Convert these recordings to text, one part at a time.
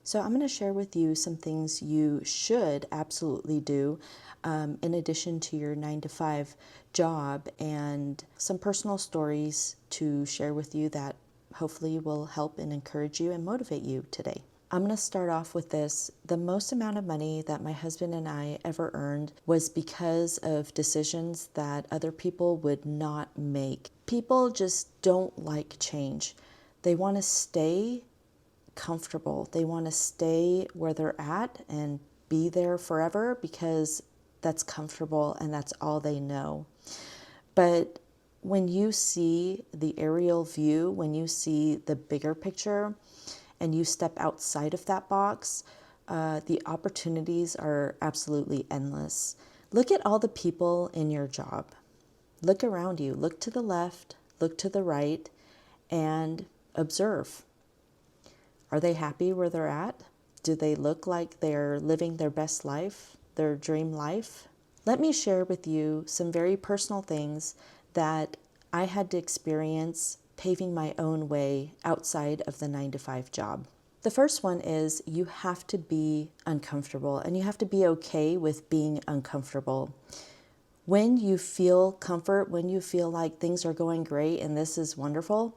So I'm going to share with you some things you should absolutely do in addition to your 9 to 5 job, and some personal stories to share with you that hopefully will help and encourage you and motivate you today. I'm going to start off with this. The most amount of money that my husband and I ever earned was because of decisions that other people would not make. People just don't like change. They want to stay comfortable. They want to stay where they're at and be there forever because that's comfortable and that's all they know. But when you see the aerial view, when you see the bigger picture and you step outside of that box, the opportunities are absolutely endless. Look at all the people in your job. Look around you. Look to the left, look to the right, and observe. Are they happy where they're at? Do they look like they're living their best life, their dream life? Let me share with you some very personal things that I had to experience paving my own way outside of the 9 to 5 job. The first one is you have to be uncomfortable, and you have to be okay with being uncomfortable. When you feel comfort, when you feel like things are going great and this is wonderful,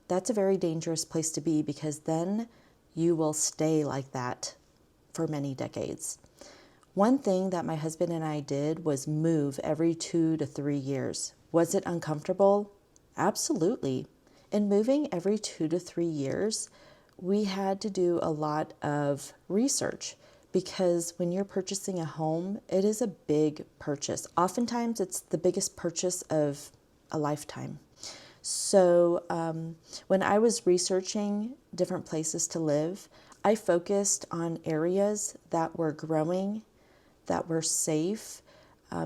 that's a very dangerous place to be, because then you will stay like that for many decades. One thing that my husband and I did was move every 2 to 3 years. Was it uncomfortable? Absolutely. In moving every 2 to 3 years, we had to do a lot of research, because when you're purchasing a home, it is a big purchase. Oftentimes, it's the biggest purchase of a lifetime. So when I was researching different places to live, I focused on areas that were growing, that were safe,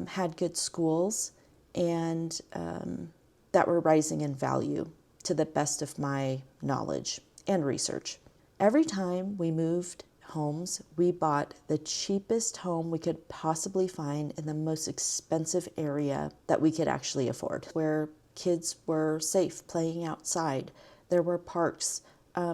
had good schools, and that were rising in value to the best of my knowledge and research. Every time we moved homes, we bought the cheapest home we could possibly find in the most expensive area that we could actually afford, where kids were safe playing outside. There were parks,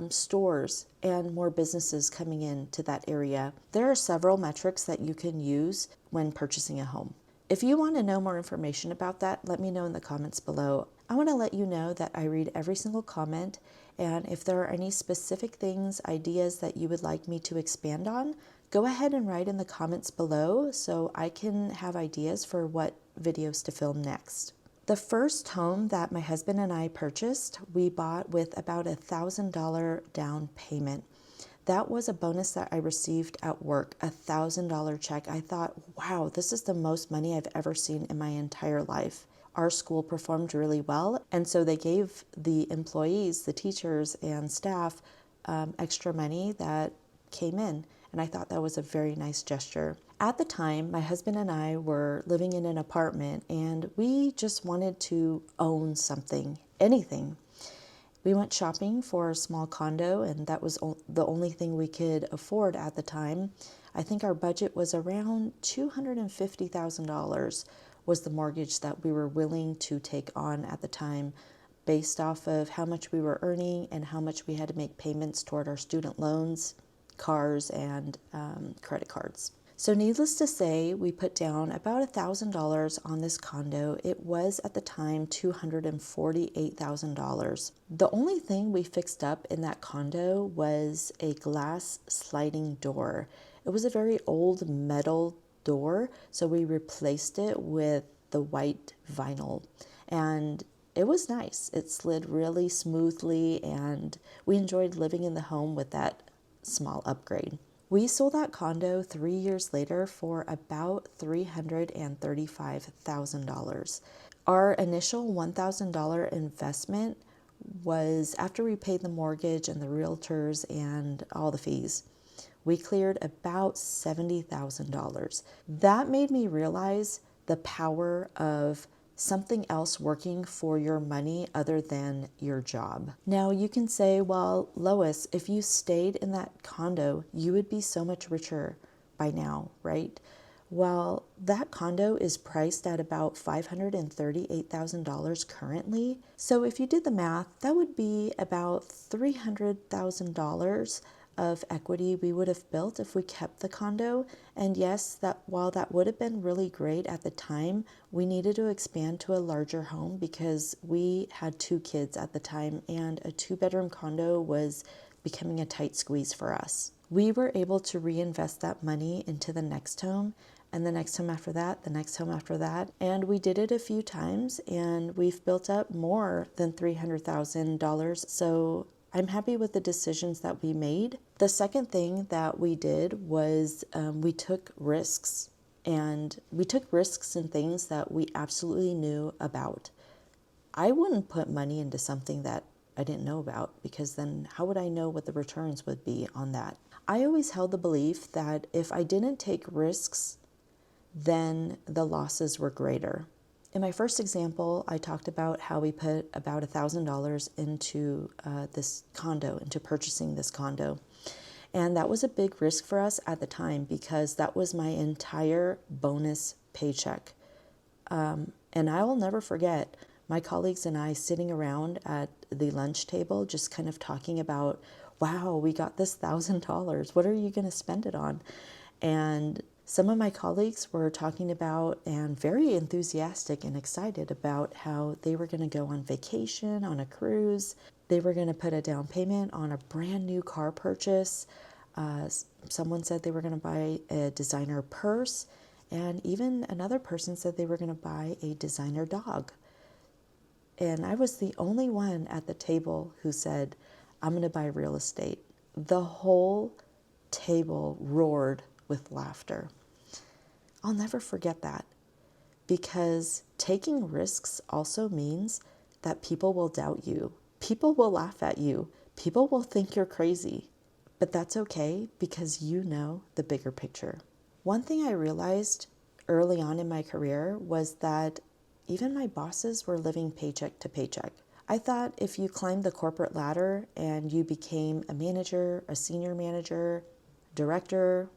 stores, and more businesses coming into that area. There are several metrics that you can use when purchasing a home. If you want to know more information about that, let me know in the comments below. I want to let you know that I read every single comment, and if there are any specific things, ideas that you would like me to expand on, go ahead and write in the comments below so I can have ideas for what videos to film next. The first home that my husband and I purchased, we bought with about $1,000 down payment. That was a bonus that I received at work, $1,000 check. I thought, wow, this is the most money I've ever seen in my entire life. Our school performed really well, and so they gave the employees, the teachers and staff, extra money that came in, and I thought that was a very nice gesture. At the time, my husband and I were living in an apartment, and we just wanted to own something, anything. We went shopping for a small condo, and that was the only thing we could afford at the time. I think our budget was around $250,000 was the mortgage that we were willing to take on at the time, based off of how much we were earning and how much we had to make payments toward our student loans, cars, and credit cards. So needless to say, we put down about $1,000 on this condo. It was at the time $248,000. The only thing we fixed up in that condo was a glass sliding door. It was a very old metal door, so we replaced it with the white vinyl, and it was nice. It slid really smoothly, and we enjoyed living in the home with that small upgrade. We sold that condo 3 years later for about $335,000. Our initial $1,000 investment was, after we paid the mortgage and the realtors and all the fees, we cleared about $70,000. That made me realize the power of something else working for your money other than your job. Now you can say, well, Lois, if you stayed in that condo, you would be so much richer by now, right? Well, that condo is priced at about $538,000 currently. So if you did the math, that would be about $300,000 of equity we would have built if we kept the condo. And yes, that while that would have been really great at the time, we needed to expand to a larger home because we had 2 kids at the time, and a 2-bedroom condo was becoming a tight squeeze for us. We were able to reinvest that money into the next home, and the next home after that, the next home after that. And we did it a few times, and we've built up more than $300,000. So I'm happy with the decisions that we made. The second thing that we did was we took risks. And we took risks in things that we absolutely knew about. I wouldn't put money into something that I didn't know about, because then how would I know what the returns would be on that? I always held the belief that if I didn't take risks, then the losses were greater. In my first example, I talked about how we put about $1,000 into this condo, into purchasing this condo. And that was a big risk for us at the time because that was my entire bonus paycheck. And I will never forget my colleagues and I sitting around at the lunch table just kind of talking about, wow, we got this $1,000. What are you going to spend it on? And some of my colleagues were talking about and very enthusiastic and excited about how they were going to go on vacation, on a cruise. They were going to put a down payment on a brand new car purchase. Someone said they were going to buy a designer purse. And even another person said they were going to buy a designer dog. And I was the only one at the table who said, I'm going to buy real estate. The whole table roared with laughter. I'll never forget that, because taking risks also means that people will doubt you. People will laugh at you. People will think you're crazy. But that's okay, because you know the bigger picture. One thing I realized early on in my career was that even my bosses were living paycheck to paycheck. I thought if you climbed the corporate ladder and you became a manager, a senior manager, director,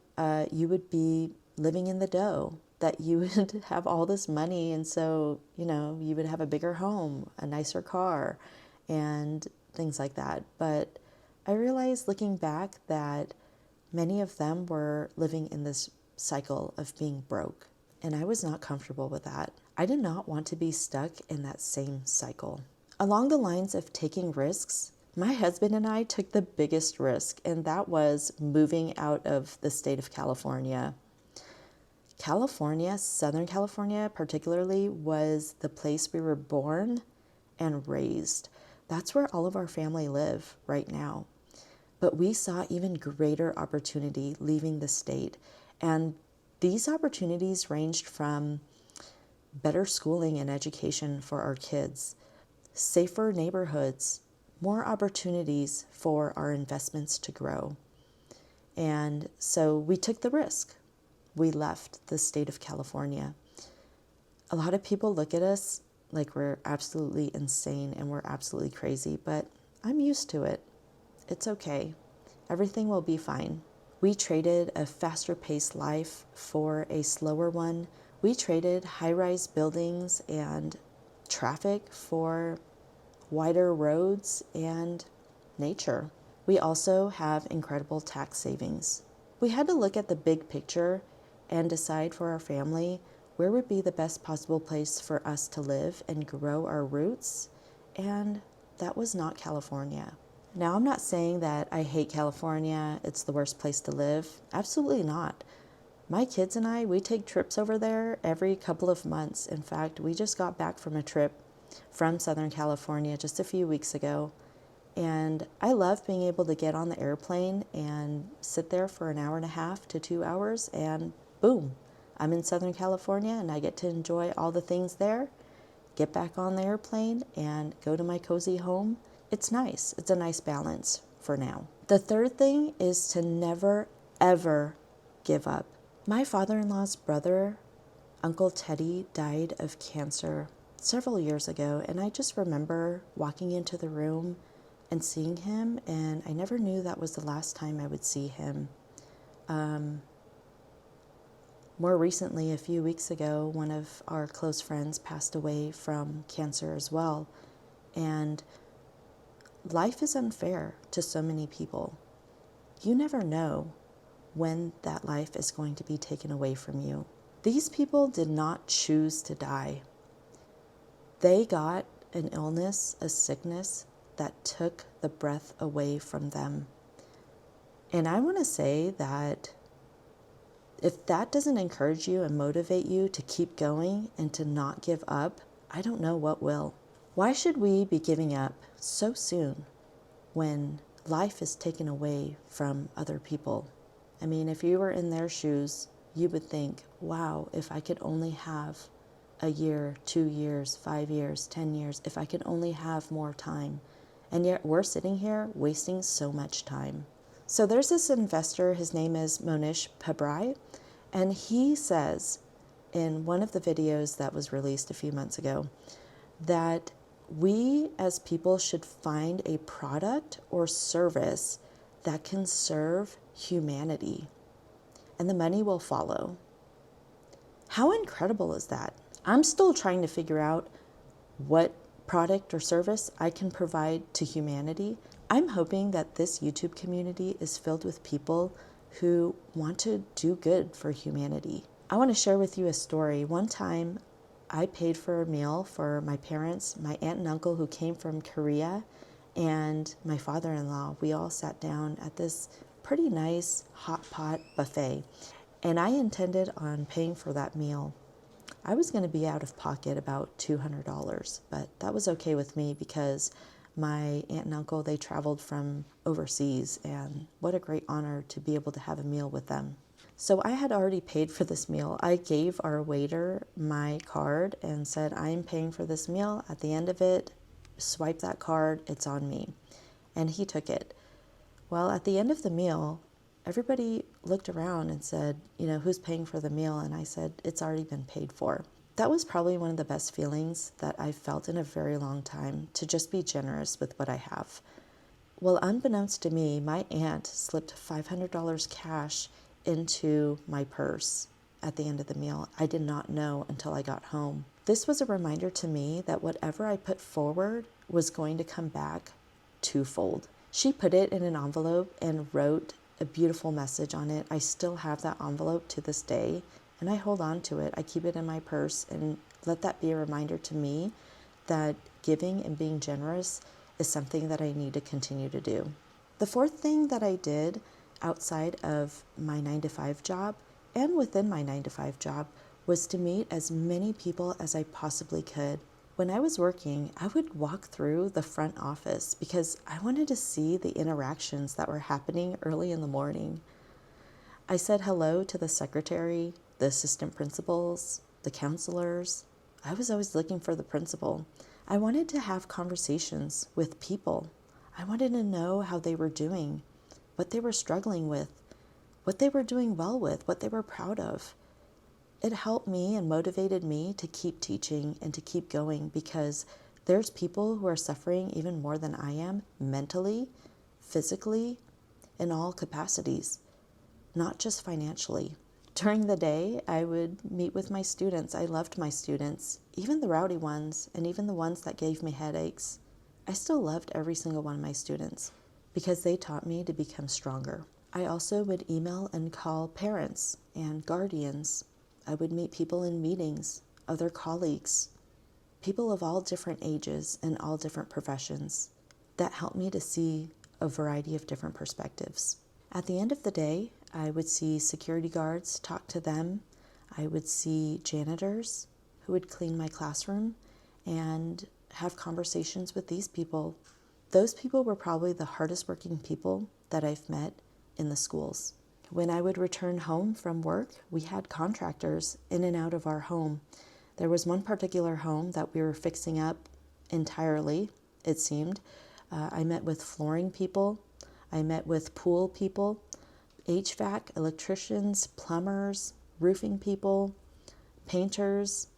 you would be living in the dough, that you would have all this money, and so, you would have a bigger home, a nicer car, and things like that. But I realized looking back that many of them were living in this cycle of being broke, and I was not comfortable with that. I did not want to be stuck in that same cycle. Along the lines of taking risks, my husband and I took the biggest risk, and that was moving out of the state of California. California, Southern California particularly, was the place we were born and raised. That's where all of our family live right now. But we saw even greater opportunity leaving the state. And these opportunities ranged from better schooling and education for our kids, safer neighborhoods, more opportunities for our investments to grow. And so we took the risk. We left the state of California. A lot of people look at us like we're absolutely insane and we're absolutely crazy, but I'm used to it. It's okay. Everything will be fine. We traded a faster paced life for a slower one. We traded high-rise buildings and traffic for wider roads and nature. We also have incredible tax savings. We had to look at the big picture and decide for our family where would be the best possible place for us to live and grow our roots, and that was not California. Now, I'm not saying that I hate California, it's the worst place to live. Absolutely not. My kids and I, we take trips over there every couple of months. In fact, we just got back from a trip from Southern California just a few weeks ago. And I love being able to get on the airplane and sit there for an hour and a half to 2 hours, and boom, I'm in Southern California and I get to enjoy all the things there, get back on the airplane and go to my cozy home. It's nice. It's a nice balance for now. The third thing is to never, ever give up. My father-in-law's brother, Uncle Teddy, died of cancer several years ago, and I just remember walking into the room and seeing him, and I never knew that was the last time I would see him. More recently, a few weeks ago, one of our close friends passed away from cancer as well, and life is unfair to so many people. You never know when that life is going to be taken away from you. These people did not choose to die. They got an illness, a sickness that took the breath away from them. And I want to say that if that doesn't encourage you and motivate you to keep going and to not give up, I don't know what will. Why should we be giving up so soon when life is taken away from other people? I mean, if you were in their shoes, you would think, wow, if I could only have a year, 2 years, 5 years, 10 years, if I could only have more time. And yet we're sitting here wasting so much time. So there's this investor, his name is Mohnish Pabrai, and he says in one of the videos that was released a few months ago that we as people should find a product or service that can serve humanity, and the money will follow. How incredible is that? I'm still trying to figure out what product or service I can provide to humanity. I'm hoping that this YouTube community is filled with people who want to do good for humanity. I want to share with you a story. One time I paid for a meal for my parents, my aunt and uncle who came from Korea, and my father-in-law. We all sat down at this pretty nice hot pot buffet, and I intended on paying for that meal. I was going to be out of pocket about $200, but that was okay with me because my aunt and uncle, they traveled from overseas, and what a great honor to be able to have a meal with them. So I had already paid for this meal. I gave our waiter my card and said, I'm paying for this meal. At the end of it, swipe that card, it's on me. And he took it. Well, at the end of the meal, everybody looked around and said, who's paying for the meal? And I said, it's already been paid for. That was probably one of the best feelings that I've felt in a very long time, to just be generous with what I have. Well, unbeknownst to me, my aunt slipped $500 cash into my purse at the end of the meal. I did not know until I got home. This was a reminder to me that whatever I put forward was going to come back twofold. She put it in an envelope and wrote a beautiful message on it. I still have that envelope to this day, and I hold on to it. I keep it in my purse, and let that be a reminder to me that giving and being generous is something that I need to continue to do. The fourth thing that I did outside of my 9-to-5 job and within my 9-to-5 job was to meet as many people as I possibly could. When I was working, I would walk through the front office because I wanted to see the interactions that were happening early in the morning. I said hello to the secretary, the assistant principals, the counselors. I was always looking for the principal. I wanted to have conversations with people. I wanted to know how they were doing, what they were struggling with, what they were doing well with, what they were proud of. It helped me and motivated me to keep teaching and to keep going, because there's people who are suffering even more than I am, mentally, physically, in all capacities, not just financially. During the day, I would meet with my students. I loved my students, even the rowdy ones and even the ones that gave me headaches. I still loved every single one of my students because they taught me to become stronger. I also would email and call parents and guardians. I would meet people in meetings, other colleagues, people of all different ages and all different professions. That helped me to see a variety of different perspectives. At the end of the day, I would see security guards, talk to them. I would see janitors who would clean my classroom and have conversations with these people. Those people were probably the hardest working people that I've met in the schools. When I would return home from work, we had contractors in and out of our home. There was one particular home that we were fixing up entirely, it seemed. I met with flooring people. I met with pool people, HVAC, electricians, plumbers, roofing people, painters.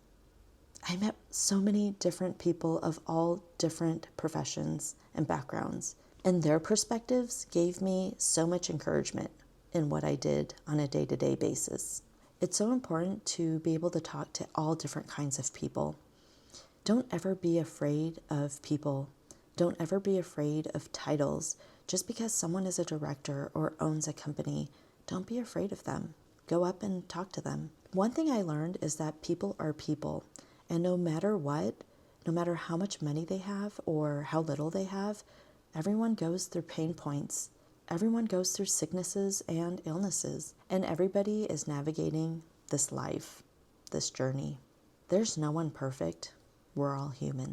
I met so many different people of all different professions and backgrounds, and their perspectives gave me so much encouragement in what I did on a day-to-day basis. It's so important to be able to talk to all different kinds of people. Don't ever be afraid of people. Don't ever be afraid of titles. Just because someone is a director or owns a company, don't be afraid of them. Go up and talk to them. One thing I learned is that people are people, and no matter what, no matter how much money they have or how little they have, everyone goes through pain points. Everyone goes through sicknesses and illnesses, and everybody is navigating this life, this journey. There's no one perfect. We're all human.